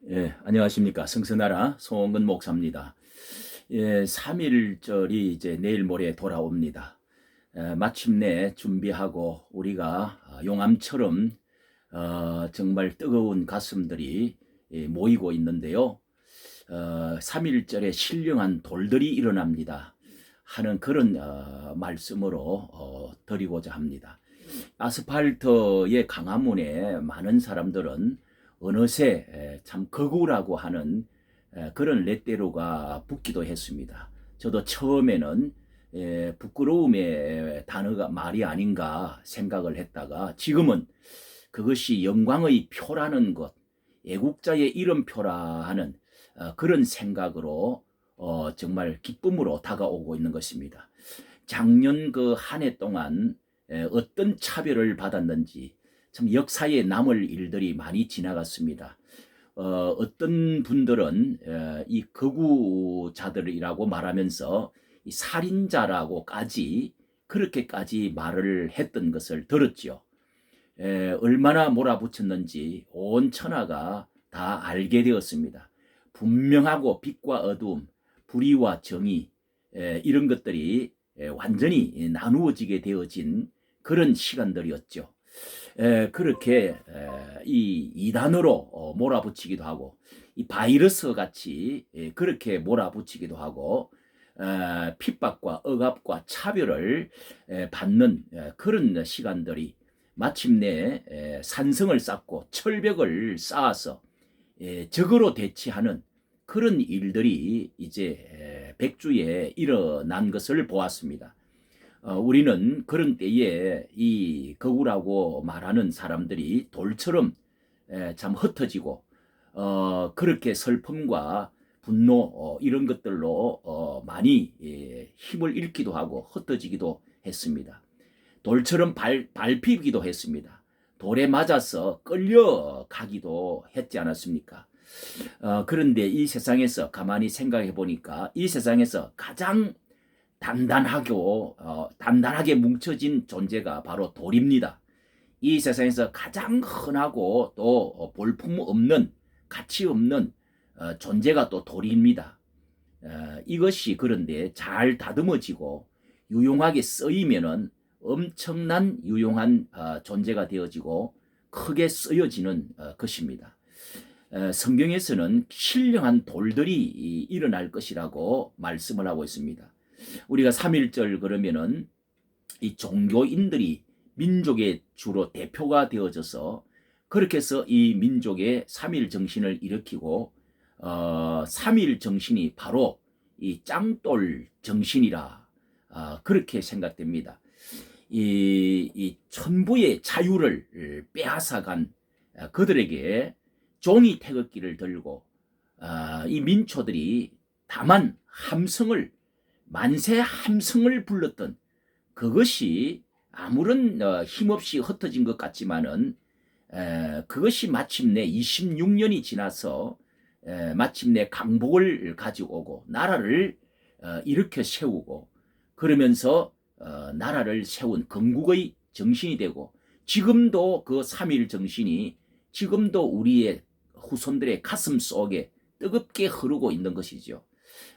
예, 안녕하십니까. 성서나라 송원근 목사입니다. 예, 3.1절이 이제 내일 모레 돌아옵니다. 마침내 준비하고 우리가 용암처럼 정말 뜨거운 가슴들이 모이고 있는데요. 3.1절에 신령한 돌들이 일어납니다 하는 그런 말씀으로 드리고자 합니다. 아스팔트의 강화문에 많은 사람들은 어느새 참 거구라고 하는 그런 레떼로가 붙기도 했습니다. 저도 처음에는 부끄러움의 단어가 말이 아닌가 생각을 했다가 지금은 그것이 영광의 표라는 것, 애국자의 이름표라 하는 그런 생각으로 정말 기쁨으로 다가오고 있는 것입니다. 작년 그 한 해 동안 어떤 차별을 받았는지 참 역사에 남을 일들이 많이 지나갔습니다. 어떤 분들은 이 거구자들이라고 말하면서 이 살인자라고까지 그렇게까지 말을 했던 것을 들었죠. 얼마나 몰아붙였는지 온 천하가 다 알게 되었습니다. 분명하고 빛과 어두움, 불의와 정의, 이런 것들이 완전히 나누어지게 되어진 그런 시간들이었죠. 그렇게 이 이단으로 몰아붙이기도 하고 이 바이러스 같이 그렇게 몰아붙이기도 하고 핍박과 억압과 차별을 받는 그런 시간들이 마침내 산성을 쌓고 철벽을 쌓아서 적으로 대치하는 그런 일들이 이제 백주에 일어난 것을 보았습니다. 우리는 그런 때에 이 거구라고 말하는 사람들이 돌처럼 참 흩어지고 그렇게 슬픔과 분노 이런 것들로 많이 힘을 잃기도 하고 흩어지기도 했습니다. 돌처럼 밟히기도 했습니다. 돌에 맞아서 끌려가기도 했지 않았습니까? 그런데 이 세상에서 가만히 생각해 보니까 이 세상에서 가장 단단하게 뭉쳐진 존재가 바로 돌입니다. 이 세상에서 가장 흔하고 또 볼품없는 가치 없는 존재가 또 돌입니다. 이것이 그런데 잘 다듬어지고 유용하게 쓰이면은 엄청난 유용한 존재가 되어지고 크게 쓰여지는 것입니다. 성경에서는 신령한 돌들이 일어날 것이라고 말씀을 하고 있습니다. 우리가 3.1절 그러면은 이 종교인들이 민족의 주로 대표가 되어져서 그렇게 해서 이 민족의 3.1 정신을 일으키고 3.1 정신이 바로 이 짱돌 정신이라 그렇게 생각됩니다. 이 천부의 자유를 빼앗아간 그들에게 종이 태극기를 들고 이 민초들이 다만 함성을 만세 함성을 불렀던 그것이 아무런 힘없이 흩어진 것 같지만은 그것이 마침내 26년이 지나서 마침내 강복을 가지고 오고 나라를 일으켜 세우고 그러면서 나라를 세운 건국의 정신이 되고 지금도 그 3.1 정신이 지금도 우리의 후손들의 가슴 속에 뜨겁게 흐르고 있는 것이죠.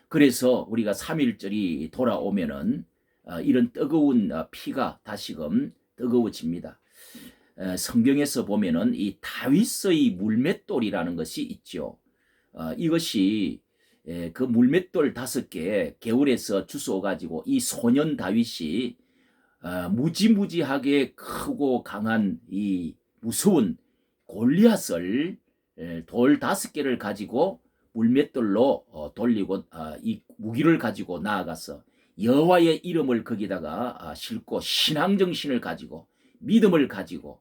그래서 우리가 3.1절이 돌아오면은 이런 뜨거운 피가 다시금 뜨거워집니다. 성경에서 보면은 이 다윗의 물맷돌이라는 것이 있죠. 이것이 그 물맷돌 5개 개울에서 주워 가지고 이 소년 다윗이 무지무지하게 크고 강한 이 무서운 골리앗을 돌 5개를 가지고 물맷돌로 돌리고 이 무기를 가지고 나아가서 여호와의 이름을 거기다가 싣고 신앙정신을 가지고 믿음을 가지고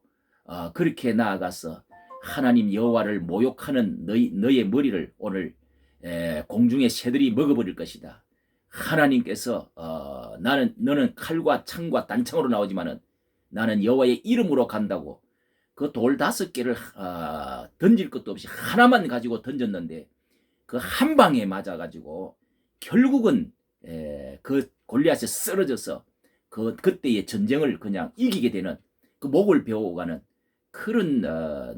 그렇게 나아가서 하나님 여호와를 모욕하는 너의 머리를 오늘 공중의 새들이 먹어버릴 것이다. 하나님께서 너는 칼과 창과 단창으로 나오지만은 나는 여호와의 이름으로 간다고 그 돌 5개를 던질 것도 없이 하나만 가지고 던졌는데 그 한 방에 맞아가지고 결국은 그 골리앗이 쓰러져서 그때의 전쟁을 그냥 이기게 되는 그 목을 베어가는 그런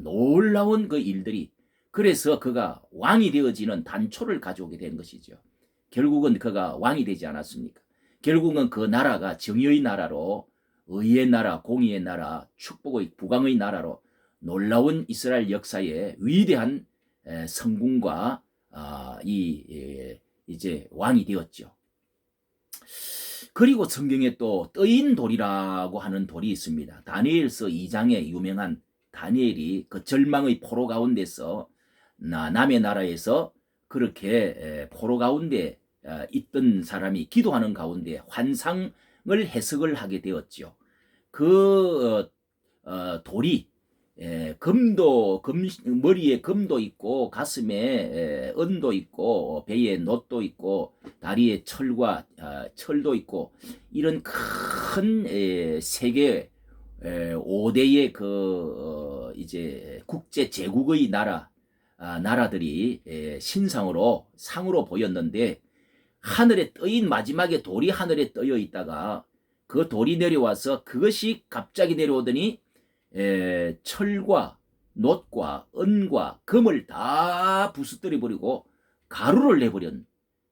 놀라운 그 일들이 그래서 그가 왕이 되어지는 단초를 가져오게 된 것이죠. 결국은 그가 왕이 되지 않았습니까? 결국은 그 나라가 정의의 나라로, 의의 나라, 공의의 나라, 축복의 부강의 나라로 놀라운 이스라엘 역사의 위대한 성공과 이제 왕이 되었죠. 그리고 성경에 또 떠인 돌이라고 하는 돌이 있습니다. 다니엘서 2장에 유명한 다니엘이 그 절망의 포로 가운데서 남의 나라에서 그렇게 포로 가운데 있던 사람이 기도하는 가운데 환상을 해석을 하게 되었죠. 그 돌이 머리에 금도 있고 가슴에 은도 있고 배에 놋도 있고 다리에 철도 있고 이런 큰 세계 5대의 이제 국제 제국의 나라들이 상으로 보였는데 하늘에 떠인 마지막에 돌이 하늘에 떠여 있다가 그 돌이 내려와서 그것이 갑자기 내려오더니 철과 놋과 은과 금을 다 부수뜨려 버리고 가루를 내버린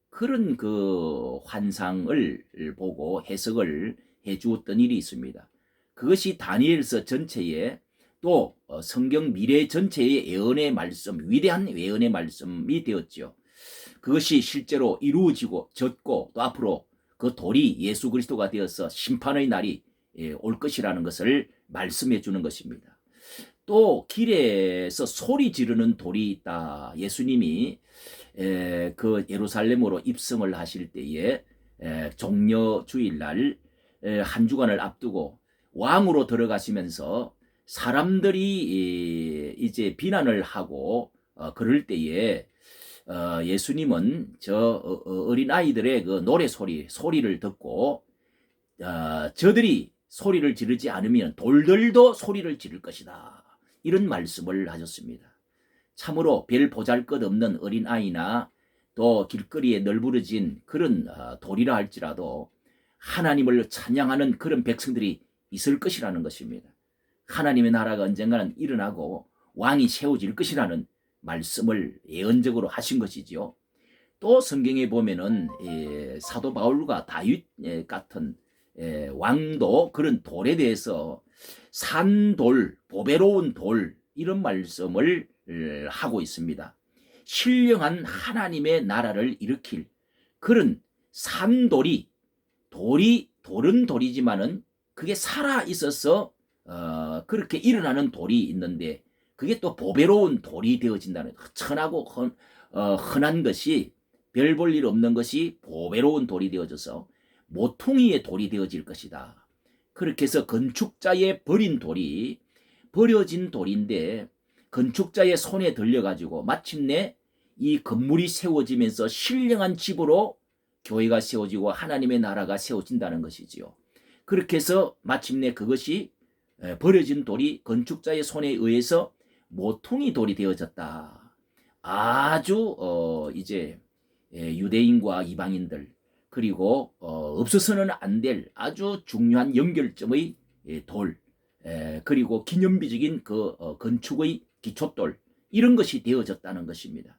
그런 그 환상을 보고 해석을 해 주었던 일이 있습니다. 그것이 다니엘서 전체에 또 성경 미래 전체의 예언의 말씀, 위대한 예언의 말씀이 되었죠. 그것이 실제로 이루어졌고 또 앞으로 그 돌이 예수 그리스도가 되어서 심판의 날이 올 것이라는 것을 말씀해 주는 것입니다. 또 길에서 소리 지르는 돌이 있다. 예수님이 그 예루살렘으로 입성을 하실 때에 종려 주일날 한 주간을 앞두고 왕으로 들어가시면서 사람들이 이제 비난을 하고 그럴 때에 예수님은 저 어린 아이들의 그 노래 소리를 듣고 저들이 소리를 지르지 않으면 돌들도 소리를 지를 것이다. 이런 말씀을 하셨습니다. 참으로 별 보잘것없는 어린아이나 또 길거리에 널브러진 그런 돌이라 할지라도 하나님을 찬양하는 그런 백성들이 있을 것이라는 것입니다. 하나님의 나라가 언젠가는 일어나고 왕이 세워질 것이라는 말씀을 예언적으로 하신 것이지요. 또 성경에 보면은 사도 바울과 다윗 같은 왕도 그런 돌에 대해서 산돌, 보배로운 돌 이런 말씀을 하고 있습니다. 신령한 하나님의 나라를 일으킬 그런 산돌이 돌은 돌이지만은 그게 살아 있어서 그렇게 일어나는 돌이 있는데 그게 또 보배로운 돌이 되어진다는 천하고 흔한 것이 별 볼 일 없는 것이 보배로운 돌이 되어져서 모퉁이의 돌이 되어질 것이다. 그렇게 해서 건축자의 버려진 돌인데 건축자의 손에 들려가지고 마침내 이 건물이 세워지면서 신령한 집으로 교회가 세워지고 하나님의 나라가 세워진다는 것이지요. 그렇게 해서 마침내 그것이 버려진 돌이 건축자의 손에 의해서 모퉁이 돌이 되어졌다. 아주 이제 유대인과 이방인들 그리고 없어서는 안 될 아주 중요한 연결점의 돌 그리고 기념비적인 그 건축의 기초돌 이런 것이 되어졌다는 것입니다.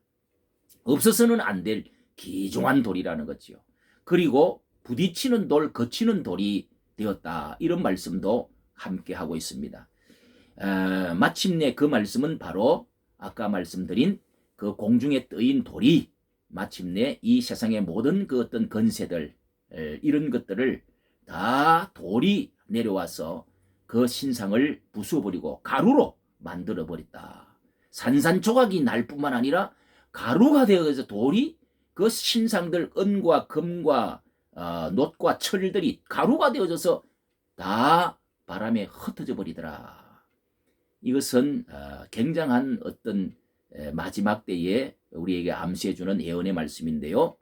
없어서는 안 될 귀중한 돌이라는 거지요. 그리고 부딪히는 돌, 거치는 돌이 되었다. 이런 말씀도 함께 하고 있습니다. 마침내 그 말씀은 바로 아까 말씀드린 그 공중에 떠인 돌이 마침내 이 세상의 모든 그 어떤 건세들 이런 것들을 다 돌이 내려와서 그 신상을 부수어버리고 가루로 만들어버렸다. 산산조각이 날 뿐만 아니라 가루가 되어서 돌이 그 신상들 은과 금과 놋과 철들이 가루가 되어져서 다 바람에 흩어져 버리더라. 이것은 굉장한 어떤 마지막 때에 우리에게 암시해주는 예언의 말씀인데요.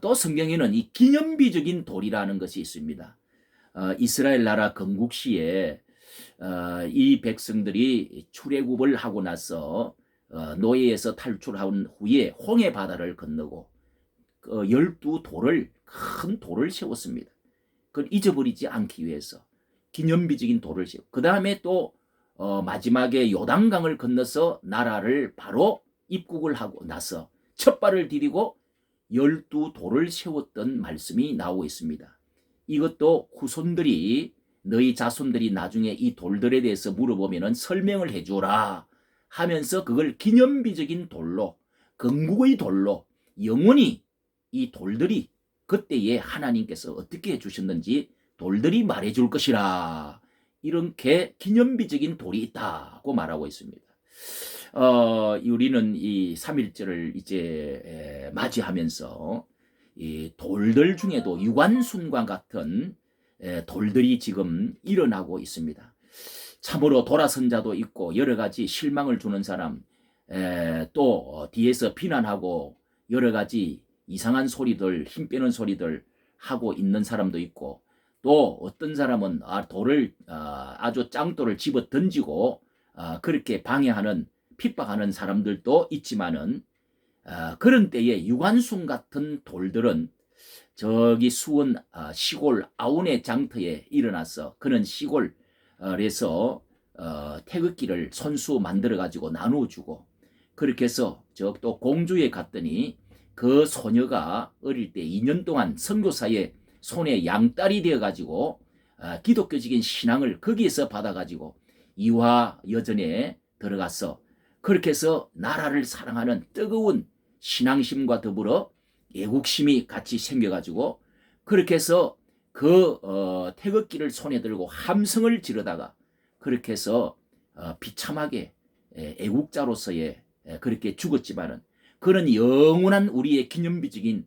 또 성경에는 이 기념비적인 돌이라는 것이 있습니다. 이스라엘 나라 건국 시에 이 백성들이 출애굽을 하고 나서 노예에서 탈출한 후에 홍해 바다를 건너고 12돌을 큰 돌을 세웠습니다. 그걸 잊어버리지 않기 위해서 기념비적인 돌을 세우고 그 다음에 또 마지막에 요단강을 건너서 나라를 바로 입국을 하고 나서 첫 발을 디디고 12돌을 세웠던 말씀이 나오고 있습니다. 이것도 후손들이 너희 자손들이 나중에 이 돌들에 대해서 물어보면 설명을 해주라 하면서 그걸 기념비적인 돌로, 건국의 돌로 영원히 이 돌들이 그때에 하나님께서 어떻게 해주셨는지 돌들이 말해줄 것이라, 이렇게 기념비적인 돌이 있다고 말하고 있습니다. 우리는 이 3.1절을 이제 맞이하면서 이 돌들 중에도 유관순과 같은 돌들이 지금 일어나고 있습니다. 참으로 돌아선 자도 있고 여러 가지 실망을 주는 사람, 또 뒤에서 비난하고 여러 가지 이상한 소리들, 힘 빼는 소리들 하고 있는 사람도 있고, 또 어떤 사람은 돌을 아주 짱돌을 집어 던지고 그렇게 방해하는, 핍박하는 사람들도 있지만은, 그런 때에 유관순 같은 돌들은 저기 수원 시골 아운의 장터에 일어나서 그런 시골에서 태극기를 손수 만들어 가지고 나눠주고, 그렇게 해서 저 또 공주에 갔더니 그 소녀가 어릴 때 2년 동안 선교사의 손에 양딸이 되어 가지고 기독교적인 신앙을 거기에서 받아 가지고 이화여전에 들어가서 그렇게 해서 나라를 사랑하는 뜨거운 신앙심과 더불어 애국심이 같이 생겨가지고 그렇게 해서 그 태극기를 손에 들고 함성을 지르다가 그렇게 해서 비참하게 애국자로서의 그렇게 죽었지만은 그런 영원한 우리의 기념비적인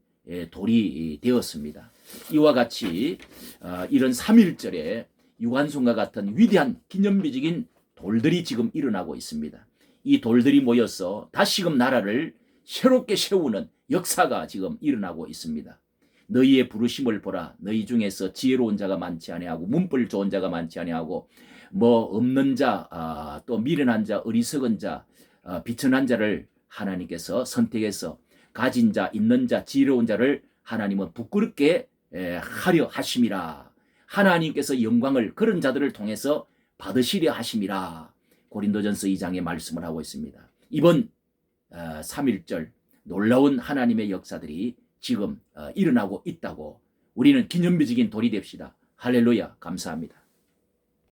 돌이 되었습니다. 이와 같이 이런 3.1절에 유관순과 같은 위대한 기념비적인 돌들이 지금 일어나고 있습니다. 이 돌들이 모여서 다시금 나라를 새롭게 세우는 역사가 지금 일어나고 있습니다. 너희의 부르심을 보라. 너희 중에서 지혜로운 자가 많지 아니하고 문벌 좋은 자가 많지 아니하고 뭐 없는 자, 또 미련한 자, 어리석은 자, 비천한 자를 하나님께서 선택해서 가진 자, 있는 자, 지혜로운 자를 하나님은 부끄럽게 하려 하심이라. 하나님께서 영광을 그런 자들을 통해서 받으시려 하심이라. 고린도전서 2장에 말씀을 하고 있습니다. 이번 3.1절 놀라운 하나님의 역사들이 지금 일어나고 있다고 우리는 기념비적인 돌이 됩시다. 할렐루야, 감사합니다.